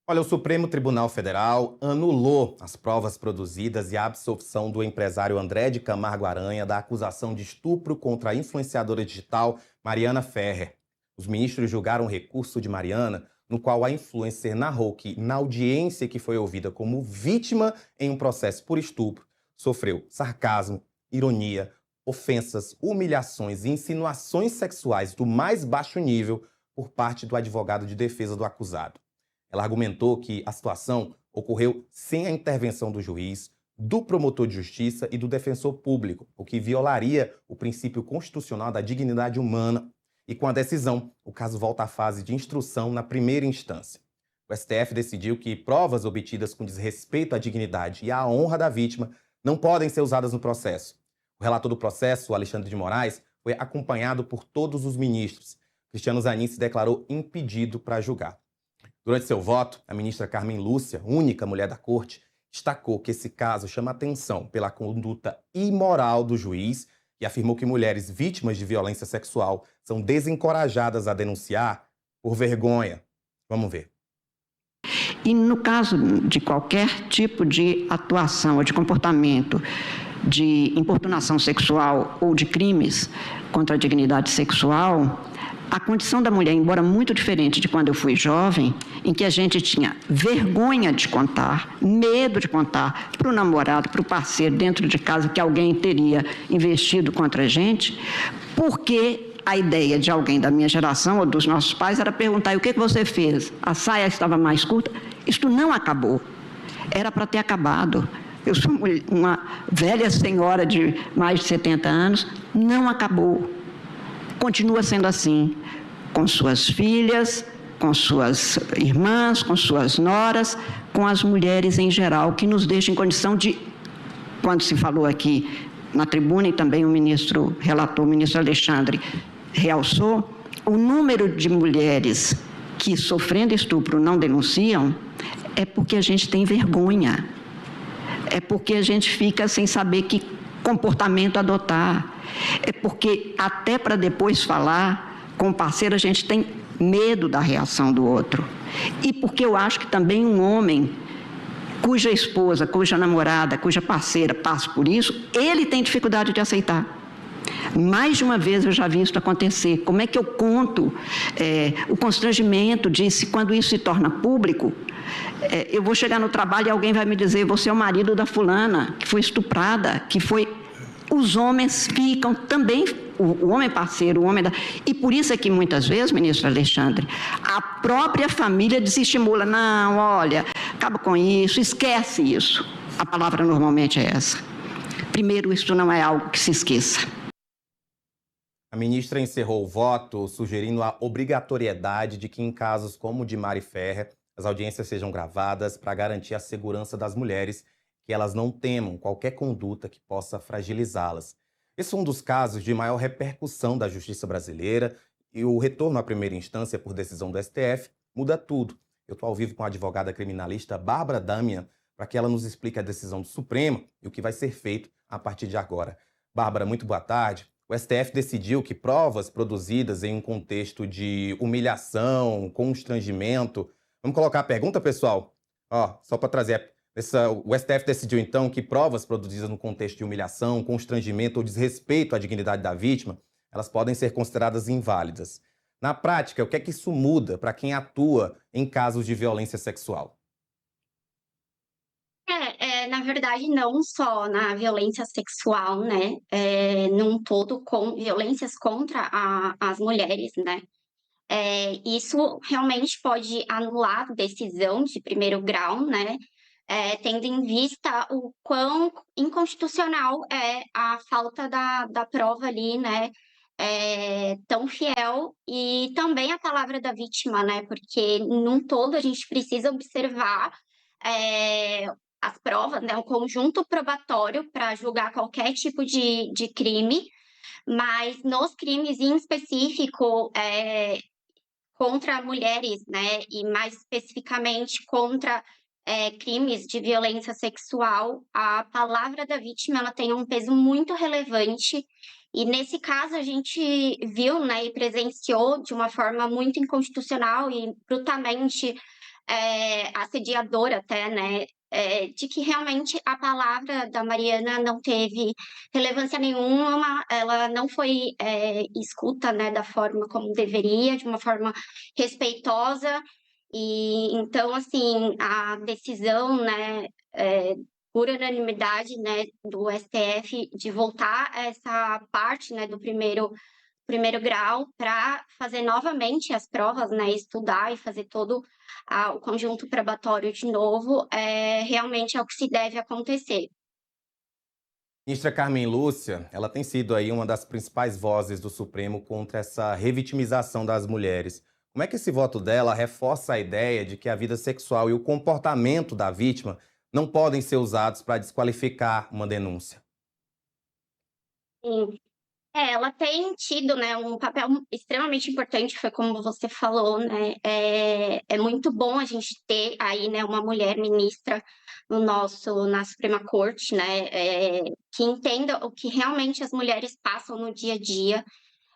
Olha, o Supremo Tribunal Federal anulou as provas produzidas e a absolvição do empresário André de Camargo Aranha da acusação de estupro contra a influenciadora digital Mariana Ferrer. Os ministros julgaram o recurso de Mariana, no qual a influencer narrou que, na audiência que foi ouvida como vítima em um processo por estupro, sofreu sarcasmo, ironia, ofensas, humilhações e insinuações sexuais do mais baixo nível por parte do advogado de defesa do acusado. Ela argumentou que a situação ocorreu sem a intervenção do juiz, do promotor de justiça e do defensor público, o que violaria o princípio constitucional da dignidade humana. E com a decisão, o caso volta à fase de instrução na primeira instância. O STF decidiu que provas obtidas com desrespeito à dignidade e à honra da vítima não podem ser usadas no processo. O relator do processo, Alexandre de Moraes, foi acompanhado por todos os ministros. Cristiano Zanin se declarou impedido para julgar. Durante seu voto, a ministra Carmen Lúcia, única mulher da corte, destacou que esse caso chama atenção pela conduta imoral do juiz e afirmou que mulheres vítimas de violência sexual são desencorajadas a denunciar por vergonha. Vamos ver. E no caso de qualquer tipo de atuação ou de comportamento de importunação sexual ou de crimes contra a dignidade sexual, a condição da mulher, embora muito diferente de quando eu fui jovem, em que a gente tinha vergonha de contar, medo de contar para o namorado, para o parceiro dentro de casa que alguém teria investido contra a gente, porque a ideia de alguém da minha geração ou dos nossos pais era perguntar: e o que você fez? A saia estava mais curta? Isto não acabou. Era para ter acabado. Eu sou uma velha senhora de mais de 70 anos, não acabou. Continua sendo assim, com suas filhas, com suas irmãs, com suas noras, com as mulheres em geral, que nos deixam em condição de, quando se falou aqui na tribuna, e também o ministro relator, o ministro Alexandre, realçou, o número de mulheres que sofrendo estupro não denunciam é porque a gente tem vergonha, é porque a gente fica sem saber que comportamento adotar, é porque até para depois falar com o parceiro a gente tem medo da reação do outro. E porque eu acho que também um homem cuja esposa, cuja namorada, cuja parceira passa por isso, ele tem dificuldade de aceitar. Mais de uma vez eu já vi isso acontecer. Como é que eu conto o constrangimento de se quando isso se torna público, eu vou chegar no trabalho e alguém vai me dizer: você é o marido da fulana, que foi estuprada, que foi... Os homens ficam também, o homem parceiro, o homem da... E por isso é que muitas vezes, ministro Alexandre, a própria família desestimula: não, olha, acaba com isso, esquece isso. A palavra normalmente é essa. Primeiro, isso não é algo que se esqueça. A ministra encerrou o voto sugerindo a obrigatoriedade de que, em casos como o de Mari Ferrer, as audiências sejam gravadas para garantir a segurança das mulheres, que elas não temam qualquer conduta que possa fragilizá-las. Esse é um dos casos de maior repercussão da justiça brasileira e o retorno à primeira instância por decisão do STF muda tudo. Eu estou ao vivo com a advogada criminalista Bárbara Damian para que ela nos explique a decisão do Supremo e o que vai ser feito a partir de agora. Bárbara, muito boa tarde. O STF decidiu que provas produzidas em um contexto de humilhação, constrangimento... Vamos colocar a pergunta, pessoal? Só para trazer... O STF decidiu, então, que provas produzidas no contexto de humilhação, constrangimento ou desrespeito à dignidade da vítima, elas podem ser consideradas inválidas. Na prática, o que é que isso muda para quem atua em casos de violência sexual? Na verdade, não só na violência sexual, né? Num todo, com violências contra as mulheres, né? Isso realmente pode anular a decisão de primeiro grau, né? Tendo em vista o quão inconstitucional é a falta da prova ali, né? Tão fiel, e também a palavra da vítima, né? Porque num todo a gente precisa observar as provas, né? O conjunto probatório para julgar qualquer tipo de crime, mas nos crimes em específico contra mulheres, né? E mais especificamente contra crimes de violência sexual, a palavra da vítima ela tem um peso muito relevante. E nesse caso a gente viu, né, e presenciou de uma forma muito inconstitucional e brutalmente assediador até, né, de que realmente a palavra da Mariana não teve relevância nenhuma, ela não foi, escuta, né, da forma como deveria, de uma forma respeitosa. E então, assim, a decisão, né, por unanimidade, né, do STF de voltar essa parte, né, do primeiro grau para fazer novamente as provas, né, estudar e fazer todo o conjunto probatório de novo, realmente é o que se deve acontecer. Ministra Carmen Lúcia, ela tem sido aí uma das principais vozes do Supremo contra essa revitimização das mulheres. Como é que esse voto dela reforça a ideia de que a vida sexual e o comportamento da vítima não podem ser usados para desqualificar uma denúncia? Sim. Ela tem tido, né, um papel extremamente importante, foi como você falou, né, é muito bom a gente ter aí, né, uma mulher ministra na Suprema Corte, né, que entenda o que realmente as mulheres passam no dia a dia.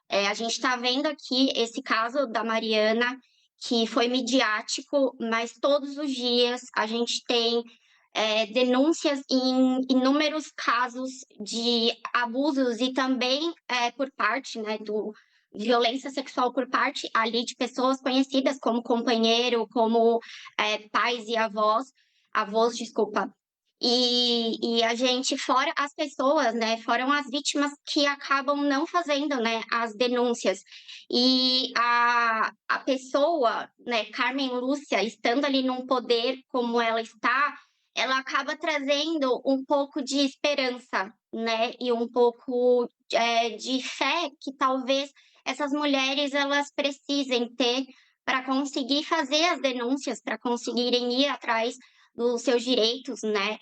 A gente está vendo aqui esse caso da Mariana, que foi midiático, mas todos os dias a gente tem denúncias em inúmeros casos de abusos e também por parte, né, do violência sexual por parte ali de pessoas conhecidas como companheiro, como pais e avós, desculpa. E a gente, fora as pessoas, né, foram as vítimas que acabam não fazendo, né, as denúncias. E a pessoa, né, Carmen Lúcia, estando ali num poder como ela está, ela acaba trazendo um pouco de esperança, né, e um pouco, de fé que talvez essas mulheres elas precisem ter para conseguir fazer as denúncias, para conseguirem ir atrás dos seus direitos, né.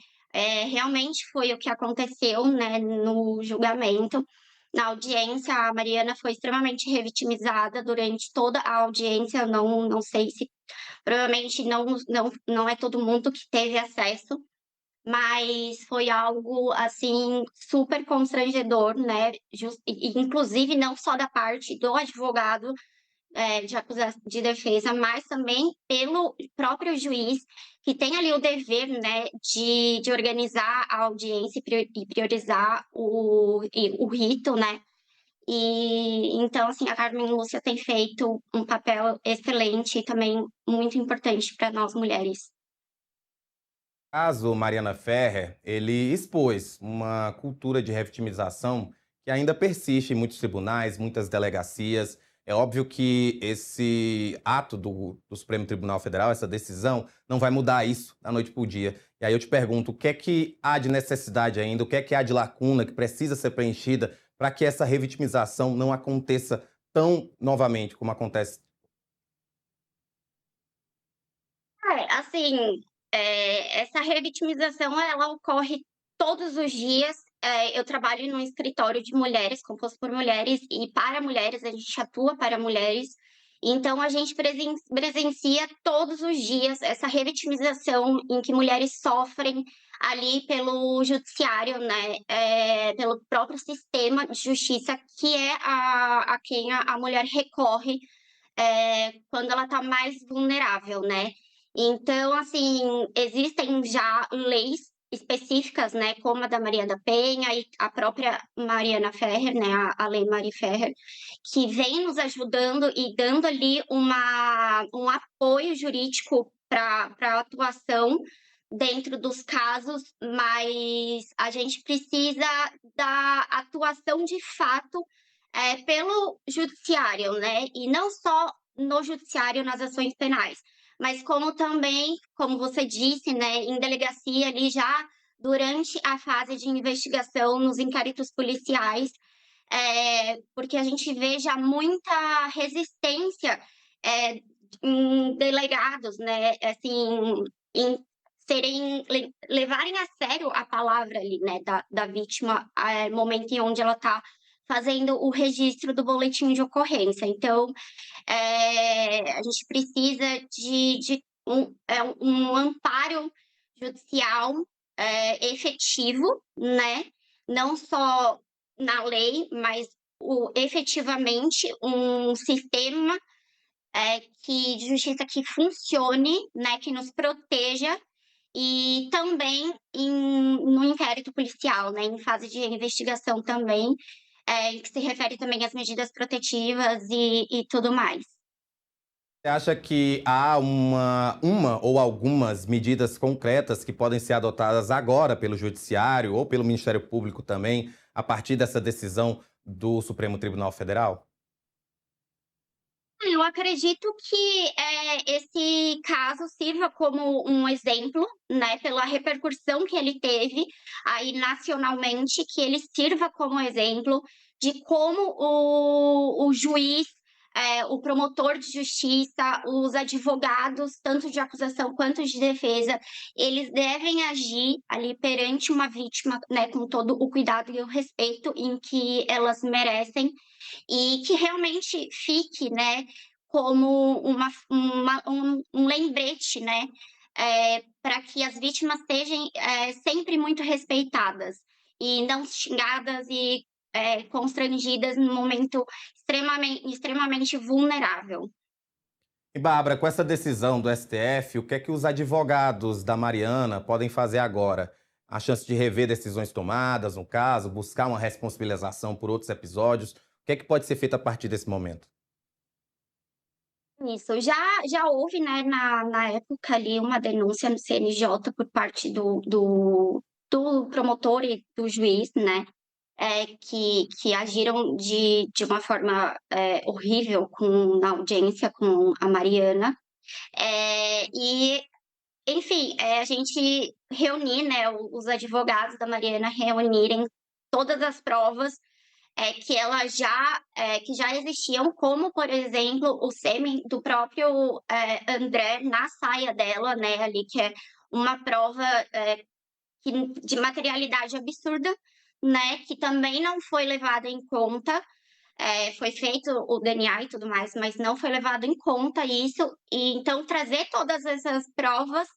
Realmente foi o que aconteceu, né, no julgamento. Na audiência, a Mariana foi extremamente revitimizada durante toda a audiência, eu não sei se provavelmente não é todo mundo que teve acesso, mas foi algo, assim, super constrangedor, né, inclusive não só da parte do advogado, de defesa, mas também pelo próprio juiz, que tem ali o dever, né, de organizar a audiência e priorizar o rito, né. E então, assim, a Carmen Lúcia tem feito um papel excelente e também muito importante para nós mulheres. O caso Mariana Ferrer, ele expôs uma cultura de revitimização que ainda persiste em muitos tribunais, muitas delegacias. É óbvio que esse ato do Supremo Tribunal Federal, essa decisão, não vai mudar isso da noite para o dia. E aí eu te pergunto, o que é que há de necessidade ainda, o que é que há de lacuna que precisa ser preenchida para que essa revitimização não aconteça tão novamente como acontece? Assim, essa revitimização ela ocorre todos os dias. Eu trabalho num escritório de mulheres, composto por mulheres e para mulheres, a gente atua para mulheres. Então a gente presencia todos os dias essa revitimização em que mulheres sofrem ali pelo judiciário, né, pelo próprio sistema de justiça, que é a quem a mulher recorre quando ela está mais vulnerável, né. Então, assim, existem já leis específicas, né, como a da Maria da Penha e a própria Mariana Ferrer, né, a Lei Mari Ferrer, que vem nos ajudando e dando ali um apoio jurídico para a atuação dentro dos casos, mas a gente precisa da atuação de fato pelo judiciário, né, e não só no judiciário nas ações penais, mas como também, como você disse, né, em delegacia ali já durante a fase de investigação nos inquéritos policiais, porque a gente vê já muita resistência, em delegados, né, assim, em levarem a sério a palavra ali, né, da vítima, momento em onde ela está fazendo o registro do boletim de ocorrência. Então, a gente precisa de um amparo judicial, efetivo, né, não só na lei, mas efetivamente um sistema de justiça que funcione, né, que nos proteja e também no inquérito policial, né, em fase de investigação também, que se refere também às medidas protetivas e tudo mais. Você acha que há uma ou algumas medidas concretas que podem ser adotadas agora pelo Judiciário ou pelo Ministério Público também, a partir dessa decisão do Supremo Tribunal Federal? Eu acredito que, esse caso sirva como um exemplo, né, pela repercussão que ele teve aí nacionalmente, que ele sirva como exemplo de como o juiz, o promotor de justiça, os advogados, tanto de acusação quanto de defesa, eles devem agir ali perante uma vítima, né, com todo o cuidado e o respeito em que elas merecem e que realmente fique, né, como um lembrete, né, para que as vítimas sejam, sempre muito respeitadas e não xingadas e, constrangidas num momento extremamente vulnerável. E, Bárbara, com essa decisão do STF, o que é que os advogados da Mariana podem fazer agora? A chance de rever decisões tomadas, no caso, buscar uma responsabilização por outros episódios? O que é que pode ser feito a partir desse momento? Isso, já houve, né, na época ali uma denúncia no CNJ por parte do promotor e do juiz, né, que agiram de uma forma, horrível na audiência com a Mariana. E, enfim, a gente reunir, né, os advogados da Mariana reunirem todas as provas que já existiam, como, por exemplo, o sêmen do próprio, André na saia dela, né, ali, que é uma prova, que de materialidade absurda, né, que também não foi levada em conta. Foi feito o DNA e tudo mais, mas não foi levado em conta isso, e então trazer todas essas provas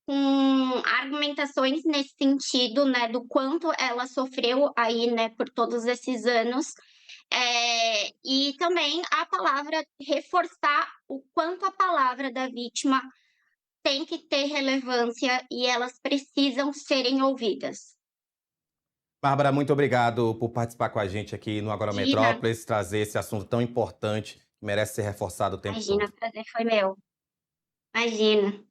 com argumentações nesse sentido, né, do quanto ela sofreu aí, né, por todos esses anos, e também a palavra reforçar o quanto a palavra da vítima tem que ter relevância e elas precisam serem ouvidas. Bárbara, muito obrigado por participar com a gente aqui no Agora Imagina, Metrópolis, trazer esse assunto tão importante que merece ser reforçado o tempo imagina, todo. o prazer foi meu. Imagina.